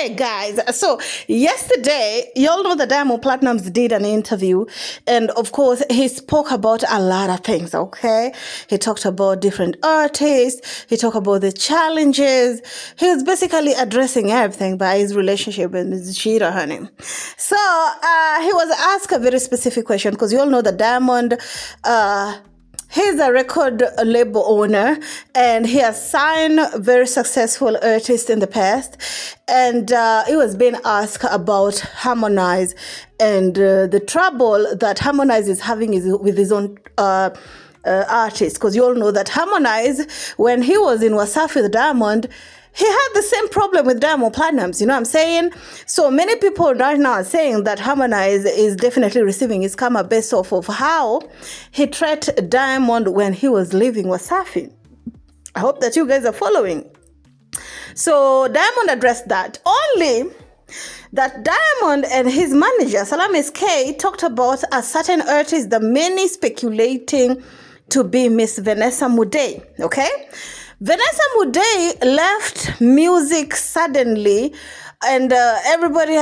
Okay, guys. So yesterday, you all know that Diamond Platnumz did an interview, and of course, he spoke about a lot of things. Okay, he talked about different artists. He talked about the challenges. He was basically addressing everything by his relationship with Ms. Sheeta Honey. So he was asked a very specific question because you all know that Diamond. He's a record label owner, and he has signed very successful artists in the past. And he was being asked about Harmonize and the trouble that Harmonize is having with his own artists. Because you all know that Harmonize, when he was in Wasafi with Diamond, he had the same problem with Diamond Platnumz, you know what I'm saying? So many people right now are saying that Harmonize is definitely receiving his karma based off of how he treated Diamond when he was leaving Wasafi. I hope that you guys are following. So Diamond addressed that. Only that Diamond and his manager, Salami K, talked about a certain artist, the many speculating to be Miss Vanessa Mdee, okay? Vanessa Mdee left music suddenly, and everybody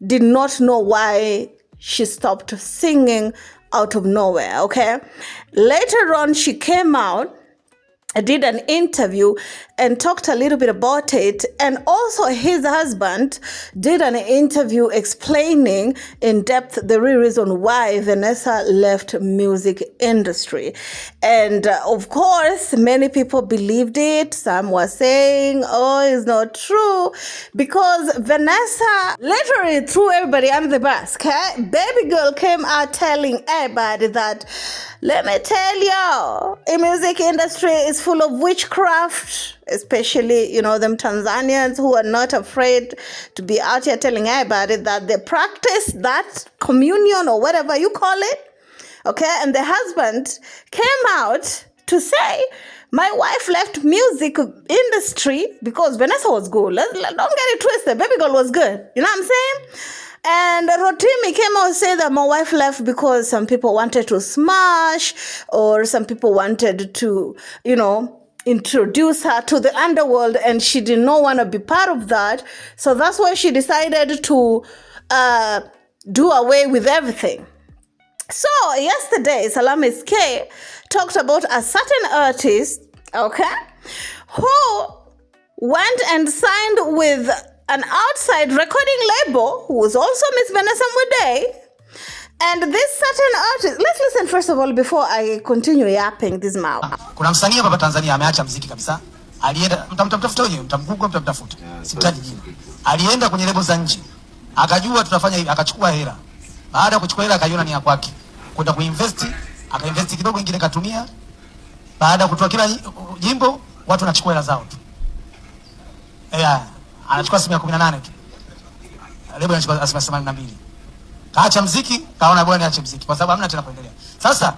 did not know why she stopped singing out of nowhere, okay? Later on, she came out, did an interview and talked a little bit about it, and also his husband did an interview explaining in depth the real reason why Vanessa left music industry. And of course, many people believed it. Some were saying, oh, it's not true, because Vanessa literally threw everybody under the bus, okay? Baby girl came out telling everybody that, let me tell y'all, the music industry is full of witchcraft, especially, you know, them Tanzanians who are not afraid to be out here telling everybody that they practice that communion or whatever you call it, okay? And the husband came out to say, my wife left music industry because Vanessa was good. Don't get it twisted. Baby girl was good. You know what I'm saying? And ROTIMI came out and said that my wife left because some people wanted to smash, or some people wanted to, you know, introduce her to the underworld, and she did not want to be part of that. So that's why she decided to do away with everything. So yesterday, Salami K talked about a certain artist, okay, who went and signed with an outside recording label who was also Miss Vanessa Mdee. And this certain artist, let's listen first of all before I continue yapping this mouth. Kuna msanii hapa Tanzania ameacha muziki kabisa. Alienda mtamtafuta wenyewe, mtamgoogle mtamtafuta. Sitaji jina. Alienda kwenye lebo za nje. Akajua tutafanya hivi, akachukua hela. Baada ya kuchukua hela akaiona ni ya kwake. Kwenda kuinvest, akainvest kidogo, ingine katumia. Baada ya kutoa kila jimbo, watu wanachukua hela zao tu. Anachukua 18 tu. Lebo anachukua 82. Kaacha muziki, kaona bwana niache muziki kwa sababu hamna tena kuendelea. Sasa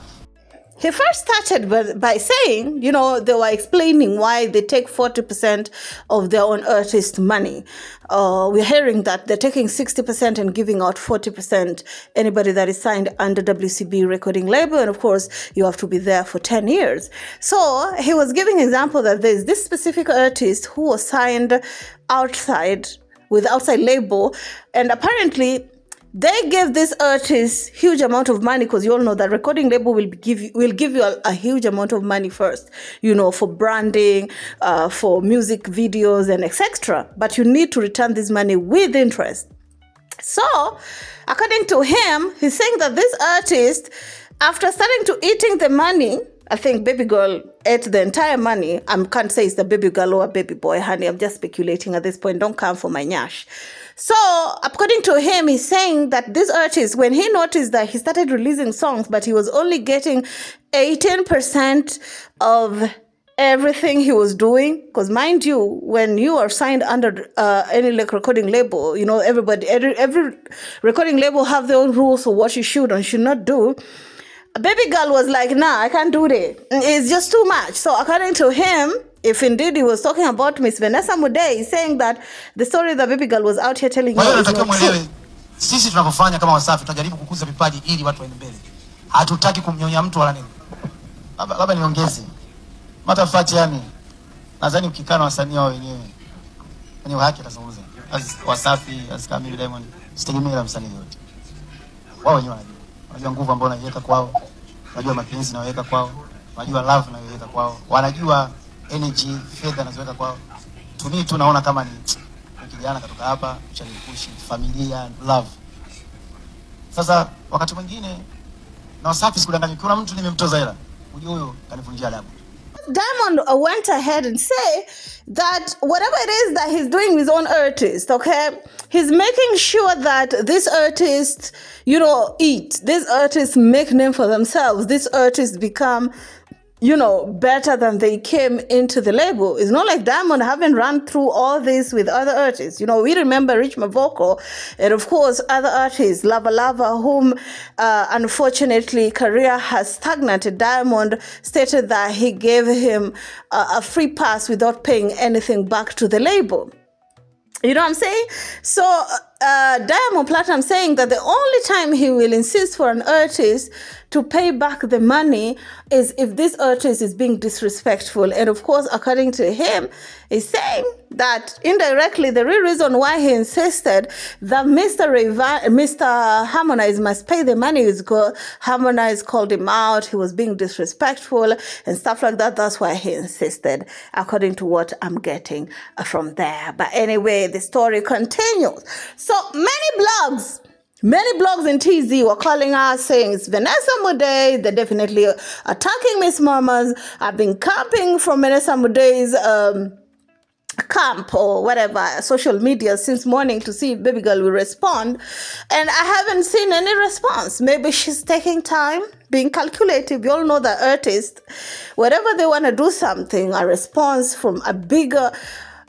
he first started by saying, you know, they were explaining why they take 40% of their own artist money. We're hearing that they're taking 60% and giving out 40%. Anybody that is signed under WCB recording label, and of course, you have to be there for 10 years. So he was giving an example that there's this specific artist who was signed outside with outside label, and apparently they gave this artist huge amount of money, because you all know that recording label will give you a huge amount of money first, you know, for branding, for music videos and etc. But you need to return this money with interest. So, according to him, he's saying that this artist, after starting to eating the money, I think baby girl ate the entire money. I can't say it's the baby girl or a baby boy, honey. I'm just speculating at this point. Don't come for my nyash. So, according to him, he's saying that this artist, when he noticed that he started releasing songs, but he was only getting 18% of everything he was doing, because mind you, when you are signed under any like recording label, you know, every recording label have their own rules for what you should and should not do. Baby girl was like, nah, I can't do that. It's just too much. So according to him, if indeed he was talking about Miss Vanessa Mdee, he's saying that the story that baby girl was out here telling you is not true. Sisi tunapofanya kama Wasafi tunajaribu kukuza vipaji ili watu waende mbele. Hatutaki kumnyonya mtu wala nini. Labda niongeze. Matafati yani. Nadhani ukikaa na wasanii wao wenyewe kwenye haki atazungumza. Wasafi, kama Diamond, sitegemea la msanii yote. Wao wenyewe wanajua nguvu ambayo wanaiweka kwao, wanajua mapenzi wanayoweka kwao, wanajua love wanayoweka kwao, wanajua energy, fedha wanazoweka kwao. Tunaona kama ni kijana katoka hapa, kushalipushi familia, love. Sasa wakati mwingine na Wasafi sikudanganya, kuna mtu nimemtoza hela, unajua huyo kanivunjia adabu. Diamond went ahead and say that whatever it is that he's doing with his own artist, okay, he's making sure that these artists, eat. These artists make name for themselves. These artists become, better than they came into the label. It's not like Diamond haven't run through all this with other artists. We remember Rich Mavoko and of course other artists, Lava, whom unfortunately career has stagnated. Diamond stated that he gave him a free pass without paying anything back to the label. You know what I'm saying? So Diamond Platnumz saying that the only time he will insist for an artist to pay back the money is if this artist is being disrespectful. And of course, according to him, he's saying that indirectly the real reason why he insisted that Mr. Harmonize must pay the money is because Harmonize called him out, he was being disrespectful and stuff like that. That's why he insisted, according to what I'm getting from there. But anyway, the story continues. So many blogs in TZ were calling out saying it's Vanessa Mdee. They're definitely attacking Miss Mamas. I've been camping from Vanessa Mdee's camp or whatever, social media since morning to see if baby girl will respond. And I haven't seen any response. Maybe she's taking time, being calculative. You all know that artists, wherever they want to do something, a response from a bigger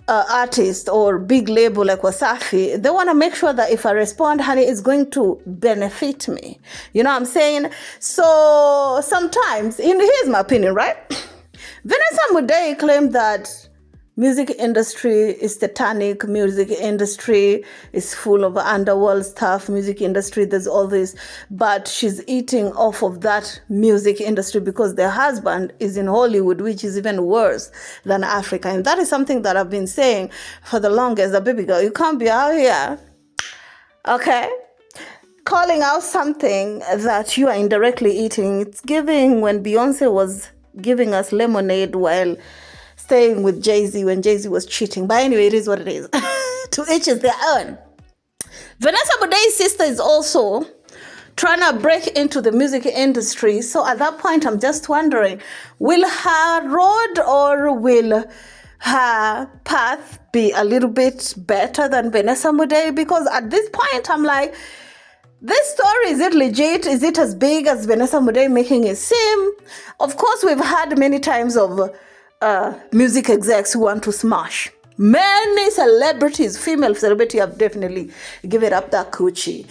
artist or big label like Wasafi, they want to make sure that if I respond, honey, it's going to benefit me. You know what I'm saying? So sometimes, here's my opinion, right? Vanessa Mdee claimed that music industry is satanic, music industry is full of underworld stuff, music industry, there's all this, but she's eating off of that music industry because their husband is in Hollywood, which is even worse than Africa. And that is something that I've been saying for the longest, that baby girl, you can't be out here, okay, calling out something that you are indirectly eating. It's giving when Beyonce was giving us lemonade while staying with Jay-Z when Jay-Z was cheating. But anyway, it is what it is. To each is their own. Vanessa Mdee's sister is also trying to break into the music industry. So at that point, I'm just wondering, will her road or will her path be a little bit better than Vanessa Mdee? Because at this point, I'm like, this story, is it legit? Is it as big as Vanessa Mdee making it seem? Of course, we've had many times of music execs who want to smash. Many celebrities, female celebrities, have definitely given up that coochie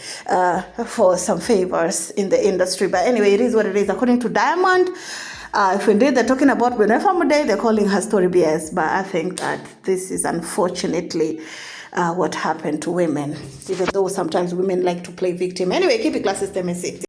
for some favors in the industry. But anyway, it is what it is. According to Diamond, if indeed they're talking about Vanessa Mdee, they're calling her story BS. But I think that this is unfortunately what happened to women, even though sometimes women like to play victim. Anyway, keep it classy, stay messy.